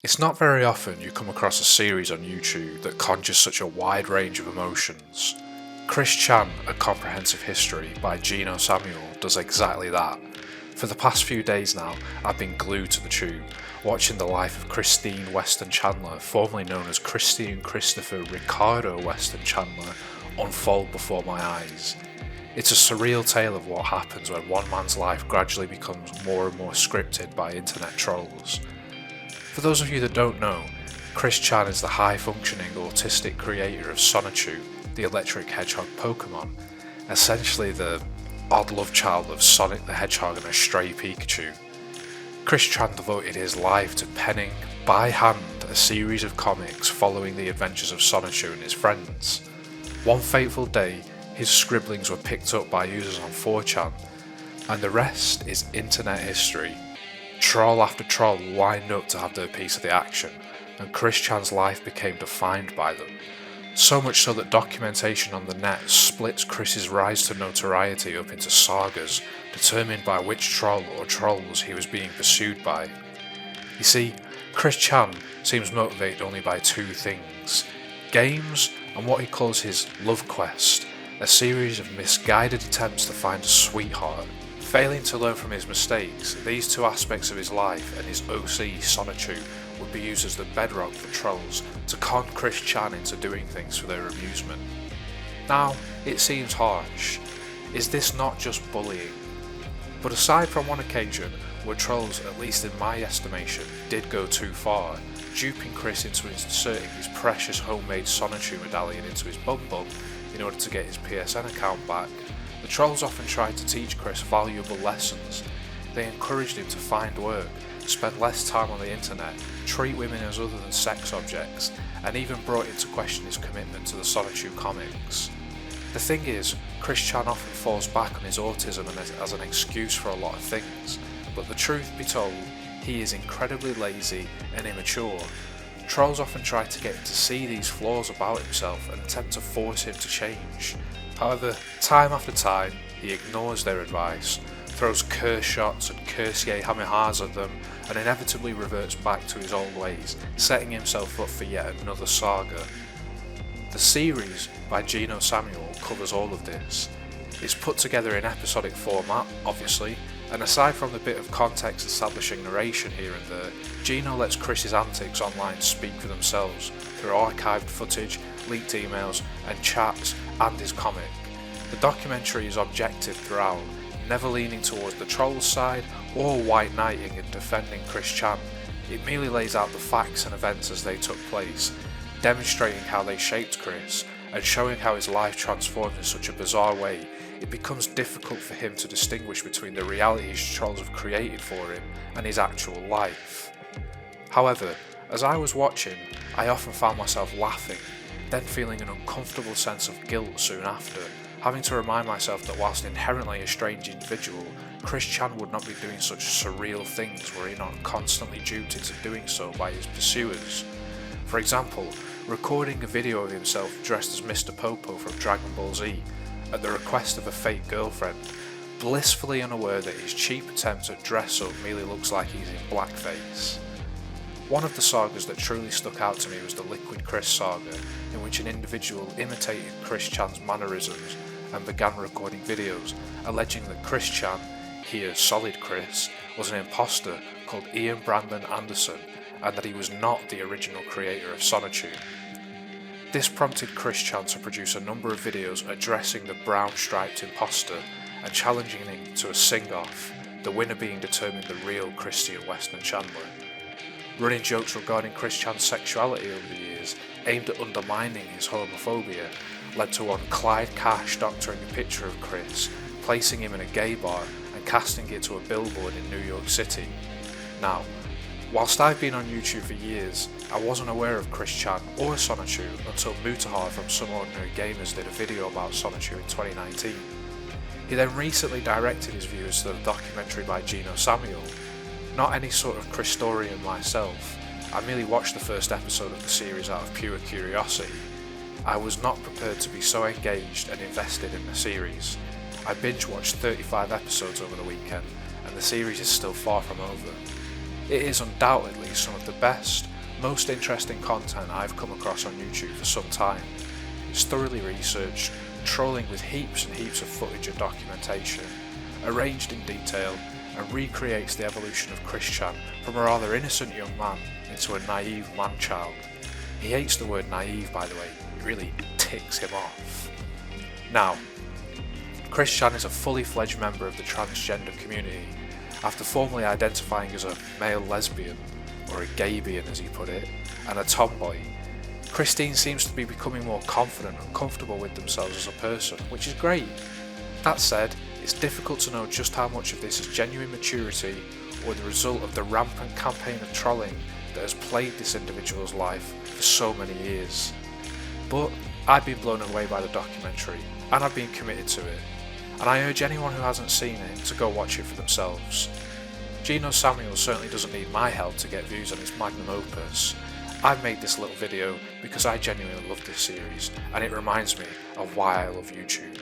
It's not very often you come across a series on YouTube that conjures such a wide range of emotions. Chris Chan, A Comprehensive History by GENOSAMUEL does exactly that. For the past few days now, I've been glued to the tube, watching the life of Christine Weston Chandler, formerly known as Christine Christopher Ricardo Weston Chandler, unfold before my eyes. It's a surreal tale of what happens when one man's life gradually becomes more and more scripted by internet trolls. For those of you that don't know, Chris Chan is the high-functioning autistic creator of SONICHU, the electric hedgehog Pokemon, essentially the odd love child of Sonic the Hedgehog and a stray Pikachu. Chris Chan devoted his life to penning, by hand, a series of comics following the adventures of SONICHU and his friends. One fateful day, his scribblings were picked up by users on 4chan, and the rest is internet history. Troll after troll lined up to have their piece of the action, and Chris Chan's life became defined by them. So much so that documentation on the net splits Chris's rise to notoriety up into sagas, determined by which troll or trolls he was being pursued by. You see, Chris Chan seems motivated only by two things: games and what he calls his love quest, a series of misguided attempts to find a sweetheart. Failing to learn from his mistakes, these two aspects of his life and his OC SONICHU would be used as the bedrock for trolls to con Chris Chan into doing things for their amusement. Now, it seems harsh. Is this not just bullying? But aside from one occasion where trolls, at least in my estimation, did go too far, duping Chris into inserting his precious homemade SONICHU medallion into his bum in order to get his PSN account back, the trolls often tried to teach Chris valuable lessons. They encouraged him to find work, spend less time on the internet, treat women as other than sex objects, and even brought into question his commitment to the SONICHU comics. The thing is, Chris Chan often falls back on his autism as an excuse for a lot of things, but the truth be told, he is incredibly lazy and immature. Trolls often try to get him to see these flaws about himself and attempt to force him to change. However, time after time, he ignores their advice, throws curse shots and cursier hamihas at them, and inevitably reverts back to his old ways, setting himself up for yet another saga. The series by GENOSAMUEL covers all of this. It's put together in episodic format, obviously, and aside from the bit of context establishing narration here and there, Geno lets Chris's antics online speak for themselves through archived footage, leaked emails and chats, and his comic. The documentary is objective throughout, never leaning towards the troll's side or white knighting and defending Chris Chan. It merely lays out the facts and events as they took place, demonstrating how they shaped Chris and showing how his life transformed in such a bizarre way. It becomes difficult for him to distinguish between the realities trolls have created for him and his actual life. However, as I was watching, I often found myself laughing, then feeling an uncomfortable sense of guilt soon after, having to remind myself that whilst inherently a strange individual, Chris Chan would not be doing such surreal things were he not constantly duped into doing so by his pursuers. For example, recording a video of himself dressed as Mr. Popo from Dragon Ball Z, at the request of a fake girlfriend, blissfully unaware that his cheap attempt at dress up merely looks like he's in blackface. One of the sagas that truly stuck out to me was the Liquid Chris saga, in which an individual imitated Chris Chan's mannerisms and began recording videos, alleging that Chris Chan, here Solid Chris, was an imposter called Ian Brandon Anderson, and that he was not the original creator of SONICHU. This prompted Chris Chan to produce a number of videos addressing the brown-striped imposter and challenging him to a sing-off, the winner being determined the real Christine Weston Chandler. Running jokes regarding Chris Chan's sexuality over the years, aimed at undermining his homophobia, led to one Clyde Cash doctoring a picture of Chris, placing him in a gay bar and casting it to a billboard in New York City. Now, whilst I've been on YouTube for years, I wasn't aware of Chris Chan or SONICHU until Mutahar from Some Ordinary Gamers did a video about SONICHU in 2019. He then recently directed his viewers to the documentary by GENOSAMUEL. Not any sort of Christorian myself, I merely watched the first episode of the series out of pure curiosity. I was not prepared to be so engaged and invested in the series. I binge watched 35 episodes over the weekend, and the series is still far from over. It is undoubtedly some of the best, most interesting content I've come across on YouTube for some time. It's thoroughly researched, trolling with heaps and heaps of footage and documentation, arranged in detail, and recreates the evolution of Chris Chan from a rather innocent young man into a naive man-child. He hates the word naive, by the way, it really ticks him off. Now, Chris Chan is a fully fledged member of the transgender community after formally identifying as a male lesbian, or a gaybian as he put it, and a tomboy. Christine seems to be becoming more confident and comfortable with themselves as a person, which is great. That said, it's difficult to know just how much of this is genuine maturity or the result of the rampant campaign of trolling that has plagued this individual's life for so many years. But I've been blown away by the documentary, and I've been committed to it, and I urge anyone who hasn't seen it to go watch it for themselves. GENOSAMUEL certainly doesn't need my help to get views on his magnum opus. I've made this little video because I genuinely love this series, and it reminds me of why I love YouTube.